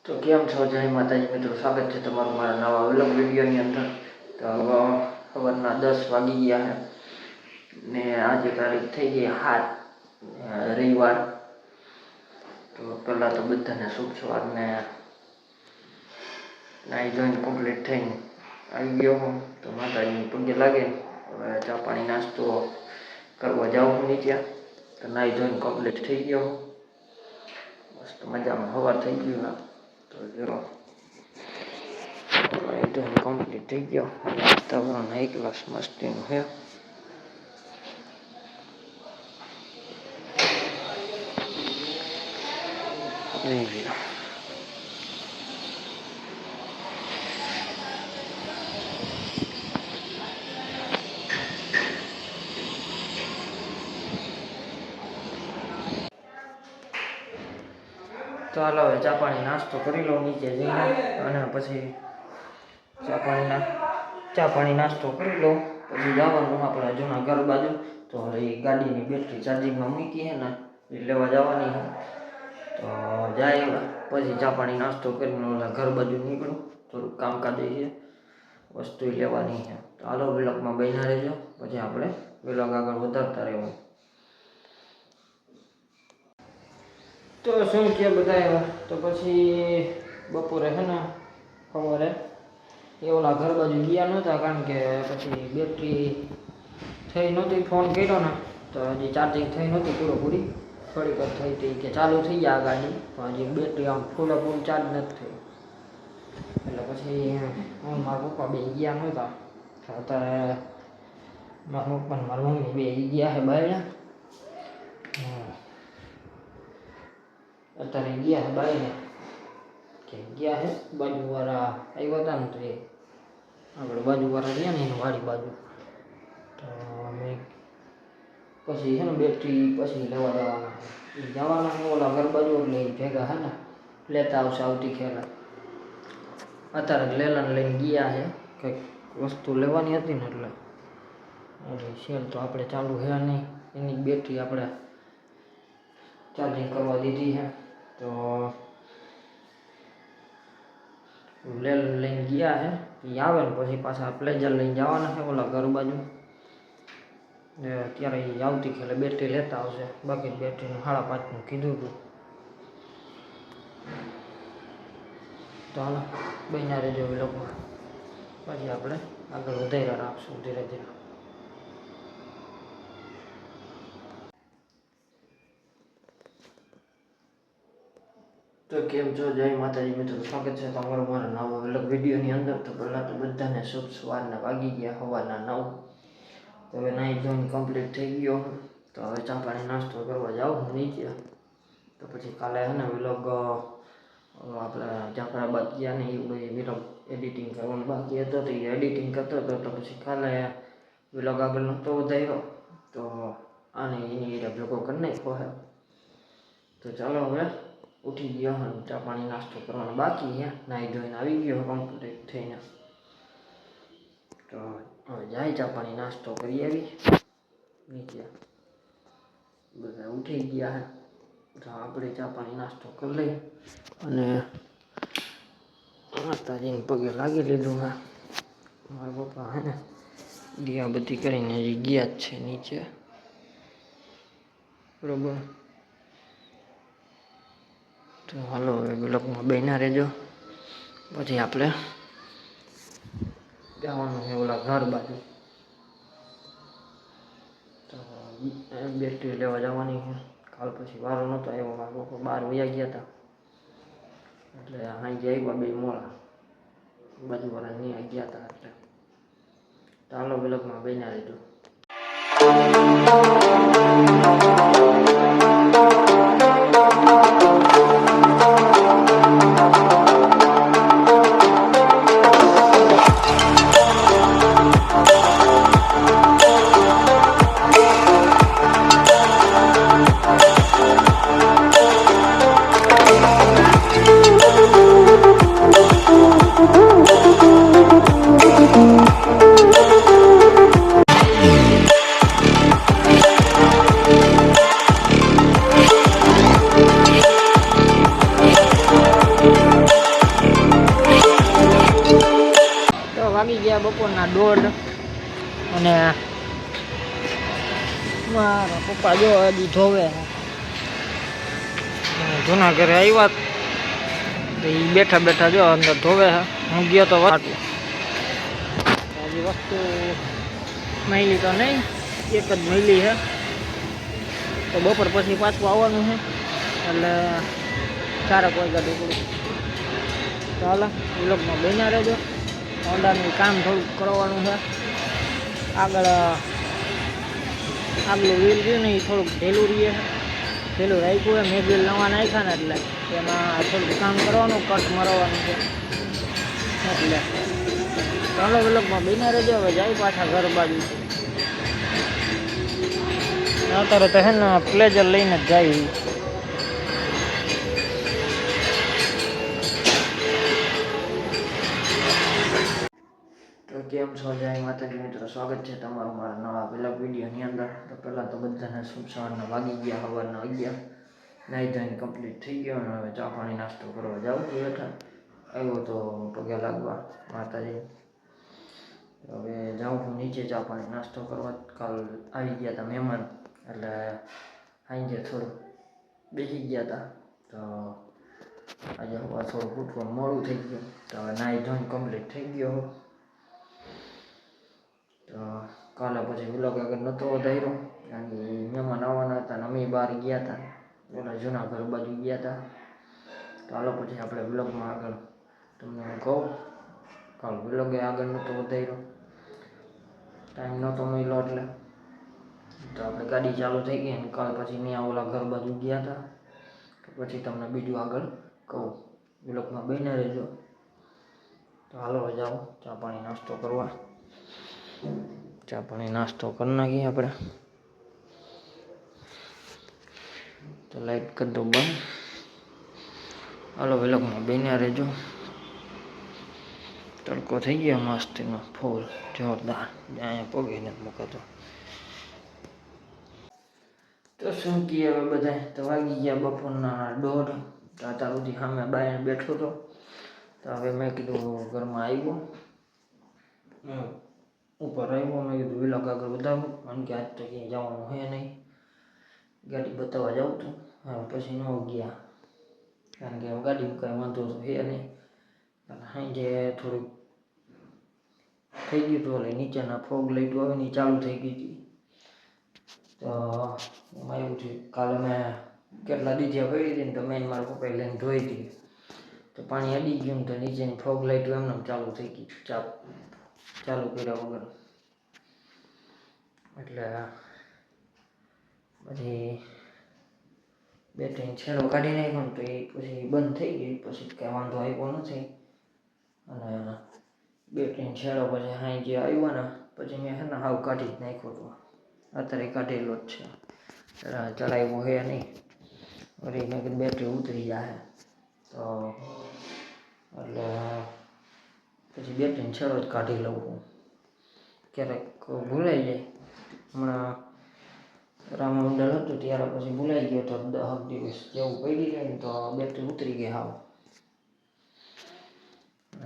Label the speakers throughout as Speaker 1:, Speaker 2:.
Speaker 1: તો કેમ છો? જય માતાજી મિત્રો, સ્વાગત છે તમારું મારા નવા વ્લોગ વિડીયોની અંદર. તો સવારના 10 વાગી ગયા છે ને આજે તારીખ થઈ ગઈ 7 રવિવાર. તો પહેલાં તો બધાને શુભ સવારને નાહી ધોઈને કમ્પ્લીટ થઈને આવી ગયો હું. તો માતાજીને પગે લાગે હવે ચા પાણી નાસ્તો કરવા જાઉં હું નીચે. તો નાહી ધોઈને કમ્પ્લીટ થઈ ગયો મસ્ત મજામાં સવાર થઈ ગયું. તો જો એકદમ કમ્પ્લીટ થઈ ગયો. વાતાવરણ એક ક્લાસ મસ્તીનું છે. તો હાલો હવે ચા પાણી નાસ્તો કરી લો નીચે જઈને, અને પછી ચા પાણી નાસ્તો કરી લો. પછી જવાનું આપણા જૂના ઘર બાજુ. તો હવે એ ગાડીની બેટરી ચાર્જિંગમાં મૂકી છે ને એ લેવા જવાની છે. તો જાય પછી ચા પાણી નાસ્તો કરીને ઓલા ઘર બાજુ નીકળું. થોડુંક કામકાજ છે, વસ્તુ લેવાની છે. તો હાલો વ્લોગમાં બન્યા રહેજો, પછી આપણે વ્લોગ આગળ વધારતા રહેવું. તો શું કે બધા તો પછી બપોરે છે ને સવારે એ ઓલા ઘર બાજુ ગયા નહોતા, કારણ કે પછી બેટરી થઈ નહોતી. ફોન કર્યો ને તો હજી ચાર્જિંગ થઈ નહોતી પૂરી. થોડીક જ થઈ હતી કે ચાલુ થઈ ગયા ગાડી, પણ હજી બેટરી આમ ફૂલ ચાર્જ નથી થઈ. એટલે પછી હું મારા પપ્પા બે ગયા નહોતા. અત્યારે મારા પપ્પા ને મારા મમ્મી બે ગયા છે બહાર. અત્યારે ગયા છે બહાર કે ગયા છે બાજુવાળા આવ્યા હતા ને, તો એ આપણે બાજુવાળા રહ્યા ને એની વાડી બાજુ. તો અમે પછી છે ને બેટરી પછી લેવા જવાના છે ઓલા ઘર બાજુ. એટલે એ ભેગા છે ને લેતા આવશે આવતી ખેલા. અત્યારે લેલાને લઈને ગયા છે, કંઈક વસ્તુ લેવાની હતી ને એટલે સેલ તો આપણે ચાલુ છે નહીં. એની બેટરી આપણે ચાર્જિંગ કરવા દીધી છે. તો લઈને ગયા છે. એ આવે ને પછી પાછા પ્લેઝર લઈને જવાના છે ઓલા ઘર બાજુ. અત્યારે એ આવતી ખેલે બેટરી લેતા આવશે. બાકી બેટરીનું 5.5નું કીધું હતું. તો હાલો બન્યા રહેજો વ્લોગમાં, પછી આપણે આગળ વધાર્યા રાખશું ધીરે ધીરે. તો કેમ છો? જય માતાજી મિત્રો, સ્વાગત છે તમારું મારા નવા વ્લોગ વિડીયોની અંદર. તો પહેલાં તો બધાને શુભ સવારના વાગી ગયા સવારના 9. તો હવે નાહી ધોઈને કમ્પ્લીટ થઈ ગયો. તો હવે ચા પાણી નાસ્તો કરવા જાઉં હું નીચે. તો પછી કાલે છે ને વ્લોગ આપણે જાફરાબાદ ગયા ને એ વ્લોગ એડિટિંગ કરવાનું બાકી હતો. તો એ એડિટિંગ કરતો હતો. તો પછી કાલે વ્લોગ આગળ નહોતો વધાર્યો. તો આને એની બ્લોગો કરી નાખ્યો છે. તો ચાલો હવે ઉઠી ગયો અને ચા પાણી નાસ્તો કરવાનો બાકી છે. નાહી ધોઈને આવી ગયો કમ્પ્લીટ થઈને. તો હવે જાય ચા પાણી નાસ્તો કરી આવી નીચે. બધા ઉઠી ગયા છે. તો આપણે ચા પાણી નાસ્તો કરી લઈ અને માતાજીને પગે લાગી લીધું. હા, મારા પપ્પા હે ને દિયા બધી કરીને હજી ગયા જ છે નીચે, બરોબર. તો હાલો હવે બ્લોગમાં બન્યા રહેજો, પછી આપણે જવાનું છે ઓલા ઘર બાજુ. તો બેટરી લેવા જવાની છે. કાલ પછી વારો નહોતો આવ્યો, મારા પપ્પા બહાર વયા ગયા હતા. એટલે અહીં આવ્યા બે મોડા, બાજુવાળા નહીં ગયા હતા. એટલે ચાલો બ્લોગમાં બન્યા રહેજો.
Speaker 2: દોઢ અને મારા પપ્પા જો હજી ધોવે જૂના ઘરે આવ્યા તો એ બેઠા બેઠા જો અંદર ધોવે હું ગયો તો વાટું હજી વસ્તુ મહિલી તો નહીં એક જ મહિલી છે તો બપોર પછી પાછું આવવાનું છે એટલે 4 વાગ્યા ઢોકળું ચાલો વ્લોગમાં બન્યા રહેજો હોન્ડાનું કામ થોડુંક કરવાનું છે આગલું વ્હીલ રહ્યું ને એ થોડુંક ઢેલું રહીએ ઢેલું રાખ્યું હોય મેં વ્હીલ નવા નાખ્યા ને એટલે એમાં થોડુંક કામ કરવાનું કટ મરવાનું છે એટલે ચાલો વ્લોગમાં બન્યા રહેજો હવે જાય પાછા ઘર બાજુ અત્યારે તો હે ને પ્લેઝર લઈને જ જાય
Speaker 1: તો કેમ છો જય માતાજી મિત્રો, સ્વાગત છે તમારું મારા નવા વ્લોગ વિડીયોની અંદર. તો પહેલાં તો બધાને શુભ સવારના વાગી ગયા, સવારના 11 નાહી ધોઈને કમ્પ્લીટ થઈ ગયો અને હવે ચા પાણી નાસ્તો કરવા જાઉં છું. બેઠા આવ્યો તો પગે લાગવા માતાજી. હવે જાઉં છું નીચે ચા પાણી નાસ્તો કરવા. કાલ આવી ગયા હતા મહેમાન એટલે સાંજે થોડું બેસી ગયા હતા તો આજે હવે થોડું ફૂટવાનું મોડું થઈ ગયું. તો હવે નાહી ધોઈને કમ્પ્લીટ થઈ ગયો. તો કાલે પછી વ્લોગ આગળ નહોતો વધાર્યો કારણ કે મહેમાન આવવાના હતા અને અમે બહાર ગયા હતા, ઓલા જૂના ઘર બાજુ ગયા હતા. તો હાલો પછી આપણે વ્લોગમાં આગળ તમને હું કહું. કાલ વ્લોગે આગળ નહોતો વધાર્યો, ટાઈમ નહોતો મળ્યો એટલે. તો આપણે ગાડી ચાલુ થઈ ગઈ અને કાલ પછી ત્યાં ઓલા ઘર બાજુ ગયા હતા. તો પછી તમને બીજું આગળ કહું, વ્લોગમાં બન્યા રહેજો. તો હાલો જાઓ ચા પાણી નાસ્તો કરવા. ચા પાણી નાસ્તો કરી નાખીએ આપણે. તો લાઈટ કરી દો બંધ. હાલો વ્લોગમાં બન્યા રહેજો. તડકો થઈ ગયો મસ્તીનો ફૂલ જોરદાર, અહીંયા પગીને મૂકાતો. તો શું કહીએ હવે બધા, તો વાગી ગયા બપોરના 1:30. તો અત્યાર સુધી સામે બાય બેઠો હતો. તો હવે મેં કીધું ઘરમાં આવ્યો, ઉપર આવ્યો, મેં કીધું વ્લોગ આગળ વધારું કારણ કે આજ તો ક્યાંય જવાનું છે નહીં. ગાડી બતાવવા જાઉં છું. હા પછી ન ગયા કારણ કે ગાડીમાં કાંઈ વાંધો તો છે નહીં. સાંજે થોડુંક થઈ ગયું હતું, એટલે નીચેના ફોગ લાઈટો આવે ને ચાલુ થઈ ગઈ હતી. તો એમાં એવું થયું, કાલે મેં કેટલા દીધા પડી હતી ને તો મેં મારા પપ્પાએ લઈને ધોઈ હતી. તો પાણી અડી ગયું તો નીચેની ફોગ લાઈટો એમને ચાલુ થઈ ગઈ, ચાલુ કર્યા વગર. એટલે પછી બેટરીનો છેડો કાઢી નાખ્યો ને તો એ પછી બંધ થઈ ગઈ. પછી કાંઈ વાંધો આવ્યો નથી. અને બેટરીનો છેડો પછી સાંજે આવ્યો ને પછી મેં છે ને હાવ કાઢી જ નાખ્યો હતો. અત્યારે કાઢેલો જ છે, ચલાવ્યો છે નહીં. વળી મેં કીધું બેટરી ઉતરી જાય તો એટલે પછી બેટરીનો છેડો જ કાઢી લઉં છું. ક્યારેક ભૂલાઈ જાય. હમણાં રામમંડળ હતું ત્યારે પછી ભૂલાઈ ગયો તો 10 દિવસ જેવું પડી જાય ને તો બેટરી ઉતરી ગઈ હાવ.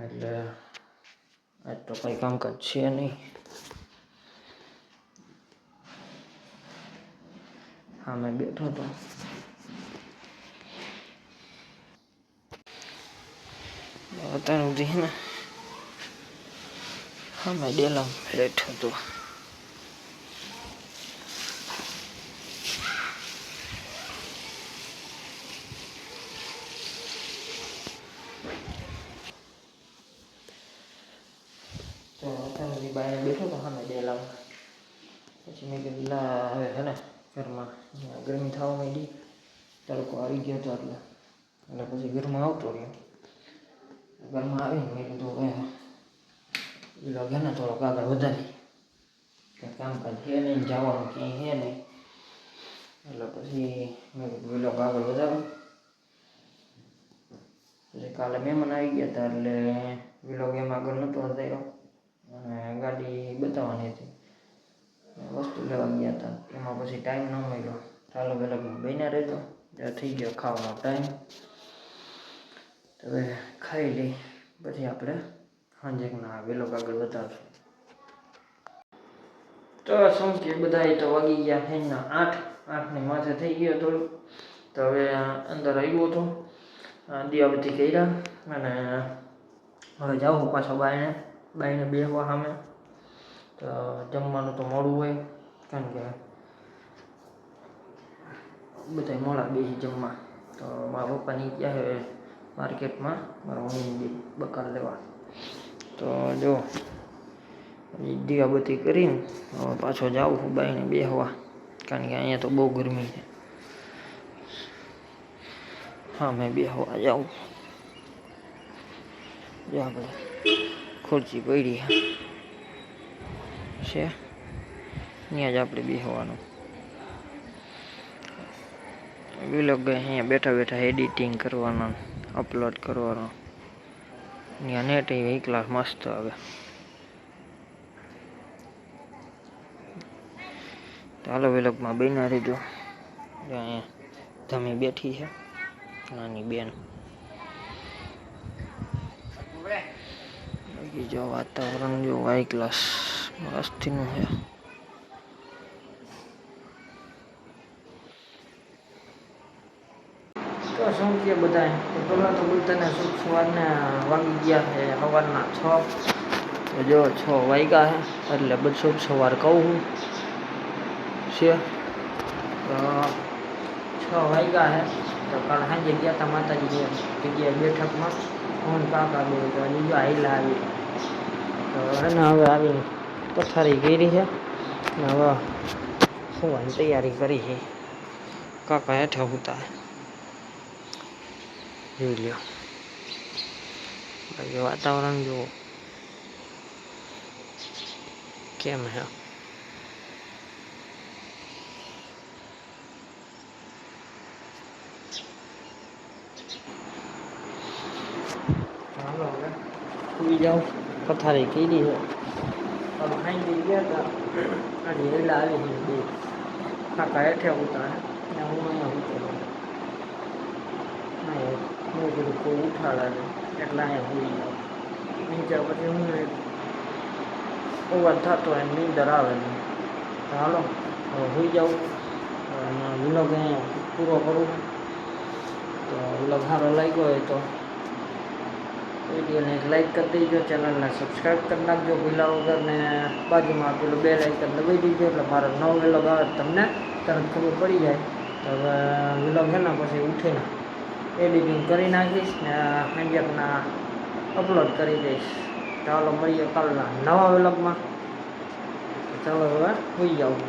Speaker 1: એટલે આજ તો કંઈ કામકાજ છે નહીં. હા મેં બેઠો હતો. અત્યાર સુધી ને હા મેં ડેલામ બેઠો હતો. તો અત્યાર સુધી બાય બેઠો હતો સામે ડેલામ. પછી મેં કીધું લા હવે છે ને ઘરમાં ગરમી થવા માંડી, તડકો આવી ગયો હતો એટલે પછી ઘરમાં આવતો રહ્યો. ઘરમાં આવીને મેં કીધું હવે વ્લોગ છે ને થોડોક આગળ વધારી, કંઈ કામકાજ છે નહીં, જવાનું ક્યાંય છે નહીં. એટલે પછી મેં કીધું વ્લોગ આગળ વધારું. પછી કાલે મહેમાન આવી ગયા હતા એટલે વ્લોગ એમ આગળ નહોતો વધાર્યો. અને ગાડી બતાવવાની હતી, વસ્તુ લેવા ગયા હતા, એમાં પછી ટાઈમ ન મળ્યો. ચાલો વ્લોગમાં બન્યા રહેજો. થઈ ગયો ખાવાનો ટાઈમ. તો હવે ખાઈ લઈ પછી આપણે સાંજેના વ્લોગ આગળ વધારશું. તો શું કે બધા તો વાગી ગયા ફેનના 8 માથે થઈ ગયો થોડું. તો હવે અંદર આવ્યો હતો, દિયાબત્તી કર્યા અને હવે જાઉં પાછો બાઈને બેસવા સામે. તો જમવાનું તો મોડું હોય કારણ કે બધા મોડા બેસી જમવા. તો મારા પપ્પાની ગયા છે માર્કેટમાં મારા મમ્મીની બકાર લેવા. તો જો દિયાબત્તી કરીને હવે પાછો જાઉં છું બાઈને બેસવા કારણ કે અહીંયા તો બહુ ગરમી છે. હા મેં બેસવા જાઉં. જો આપણે ખુરશી પડી છે, ત્યાં જ આપણે બેસવાનું. વ્લોગ અહીંયા બેઠા બેઠા એડિટિંગ કરવાના, અપલોડ કરવાનો. ત્યાં નેટ એ ક્લાસ મસ્ત આવે. ચાલો વ્લોગમાં બન્યા રહેજો. અહીંયા ધમી બેઠી છે, નાની બેન. બાકી જો વાતાવરણ જો હાઈ ક્લાસ મસ્તીનું છે. તો શું કે બધા પેલા તો બોલતાને શુભ સવારના વાગી ગયા છે સવારના 6. તો જો 6 વાગ્યા છે એટલે બધું શુભ સવાર કહું છું છે. તો 6 વાગ્યા છે. તો કાલ સાંજે ગયા હતા માતાજી જગ્યાએ બેઠકમાં ફોન કાકા બે તો બીજો હાઈલા આવી. તો એને હવે આવીને પથારી કરી છે ને હવે સુવાની તૈયારી કરી છે. કાકા હેઠે ઉતા જોઈ લ્યો. બાકી વાતાવરણ જુઓ કેમ છે. ચાલો હવે સુઈ જાઉં. પથારી કરી છે. ખાઈ ગયા હતા આજે હેલા આવી છે બે. કાકા હેઠે ઉતા ને હું અહીંયા ઉતરો. હું બધું કોઈ ઉઠાડા ને એટલે અહીંયા હોઈ જાઉં. નીચે પછી હું અવાજ થતો હોય નીંદર આવે ને. હાલો હવે હોઈ જાઉં. વ્લોગ અહીંયા પૂરો કરું. તો વ્લોગ સારો લાગ્યો હોય તો વિડીયોને એક લાઈક કરી દેજો, ચેનલને સબસ્ક્રાઈબ કરી નાખજો ભૂલા વગર, ને બાજુમાં પેલું બેલ આઇકન દબાવી દેજો એટલે મારો નવો વ્લોગ આવે તમને તરત ખબર પડી જાય. તો હવે વ્લોગ છે ને પછી ઉઠીને એડિટિંગ કરી નાખીશ ને સાંજેના અપલોડ કરી દઈશ. ચાલો મળીએ કાલના નવા વ્લોગમાં. ચાલો હવે સુઈ જાઉં.